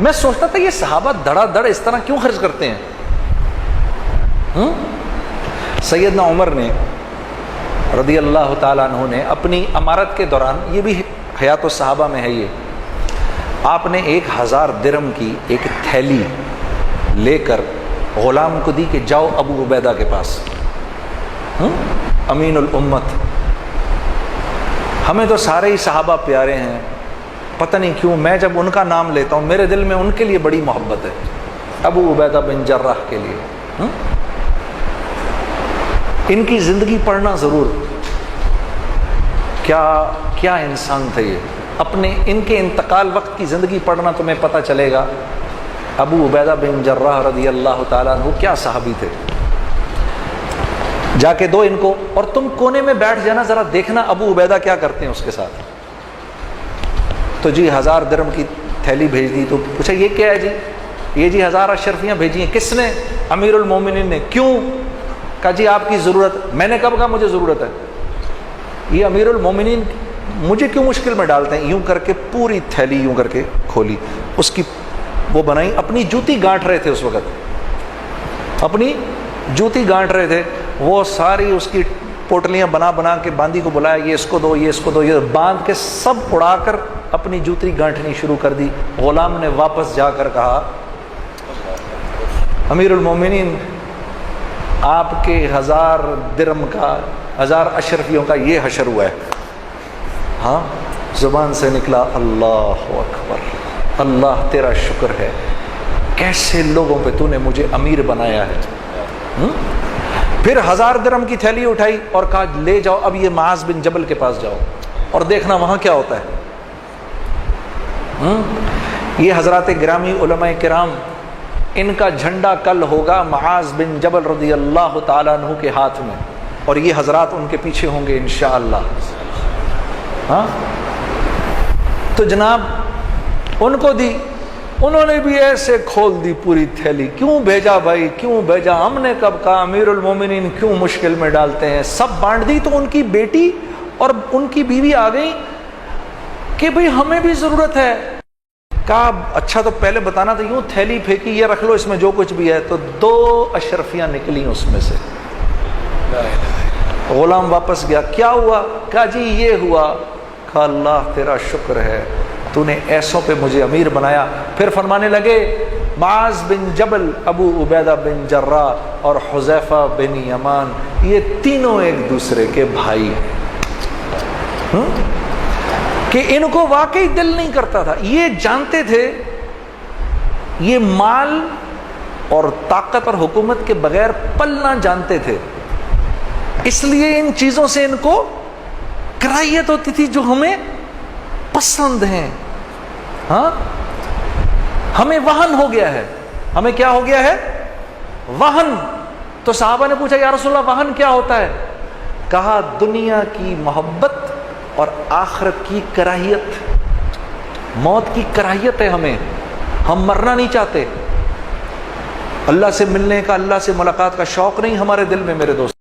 میں سوچتا تھا یہ صحابہ دڑا دڑ اس طرح کیوں خرچ کرتے ہیں؟ سیدنا عمر نے رضی اللہ تعالیٰ عنہ نے اپنی امارت کے دوران، یہ بھی حیات الصحابہ میں ہے، یہ آپ نے 1000 درہم کی ایک تھیلی لے کر غلام کو دی کہ جاؤ ابو عبیدہ کے پاس، امین الامت۔ ہمیں تو سارے ہی صحابہ پیارے ہیں، پتہ نہیں کیوں میں جب ان کا نام لیتا ہوں میرے دل میں ان کے لیے بڑی محبت ہے، ابو عبیدہ بن جراح کے لیے۔ ان کی زندگی پڑھنا ضرور، کیا انسان تھے یہ، اپنے ان کے انتقال وقت کی زندگی پڑھنا تمہیں پتہ چلے گا ابو عبیدہ بن جراح رضی اللہ تعالیٰ عنہ کیا صحابی تھے۔ جا کے دو ان کو، اور تم کونے میں بیٹھ جانا، ذرا دیکھنا ابو عبیدہ کیا کرتے ہیں اس کے ساتھ۔ تو جی 1000 درہم کی تھیلی بھیج دی، تو پوچھا یہ کیا ہے جی؟ یہ جی 1000 اشرفیاں بھیجی ہیں۔ کس نے؟ امیر المومنین نے۔ کیوں؟ کہا جی آپ کی ضرورت۔ میں نے کب کہا مجھے ضرورت ہے؟ یہ امیر المومنین مجھے کیوں مشکل میں ڈالتے ہیں؟ یوں کر کے پوری تھیلی یوں کر کے کھولی، اس کی وہ بنائی، اپنی جوتی گانٹ رہے تھے اس وقت، اپنی جوتی گانٹ رہے تھے، وہ ساری اس کی پوٹلیاں بنا کے باندی کو بلایا، یہ اس کو دو، یہ اس کو دو، یہ باندھ کے سب اڑا کر اپنی جوتی گانٹنی شروع کر دی۔ غلام نے واپس جا کر کہا امیر المومنین آپ کے 1000 درہم کا، 1000 اشرفیوں کا یہ حشر ہوا ہے۔ ہاں، زبان سے نکلا اللہ اکبر، اللہ تیرا شکر ہے، کیسے لوگوں پہ تو نے مجھے امیر بنایا ہے۔ پھر 1000 درہم کی تھیلی اٹھائی اور کہا لے جاؤ اب یہ معاذ بن جبل کے پاس جاؤ اور دیکھنا وہاں کیا ہوتا ہے۔ یہ حضرات گرامی علماء کرام، ان کا جھنڈا کل ہوگا معاذ بن جبل رضی اللہ تعالیٰ عنہ کے ہاتھ میں، اور یہ حضرات ان کے پیچھے ہوں گے انشاءاللہ۔ ہاں تو جناب ان کو دی، انہوں نے بھی ایسے کھول دی پوری تھیلی۔ کیوں بھیجا بھائی، کیوں بھیجا؟ ہم نے کب کہا امیر المومنین کیوں مشکل میں ڈالتے ہیں؟ سب بانٹ دی تو ان کی بیٹی اور ان کی بیوی آ گئی کہ بھئی ہمیں بھی ضرورت ہے۔ کہا اچھا تو پہلے بتانا تھا، یوں تھیلی پھینکی، یہ رکھ لو اس میں جو کچھ بھی ہے، تو 2 اشرفیاں نکلیں اس میں سے۔ غلام واپس گیا، کیا ہوا؟ کہا جی یہ ہوا۔ کہا اللہ تیرا شکر ہے، تو نے ایسوں پہ مجھے امیر بنایا۔ پھر فرمانے لگے معاذ بن جبل، ابو عبیدہ بن جراح اور حذیفہ بن یمان، یہ تینوں ایک دوسرے کے بھائی، کہ ان کو واقعی دل نہیں کرتا تھا، یہ جانتے تھے یہ مال اور طاقت اور حکومت کے بغیر پلنا جانتے تھے، اس لیے ان چیزوں سے ان کو کراہیت ہوتی تھی جو ہمیں پسند ہیں۔ ہاں ہمیں وہن ہو گیا ہے، ہمیں کیا ہو گیا ہے؟ وہن۔ تو صحابہ نے پوچھا یا رسول اللہ وہن کیا ہوتا ہے؟ کہا دنیا کی محبت اور آخرت کی کراہیت، موت کی کراہیت ہے ہمیں، ہم مرنا نہیں چاہتے، اللہ سے ملنے کا، اللہ سے ملاقات کا شوق نہیں ہمارے دل میں میرے دوست۔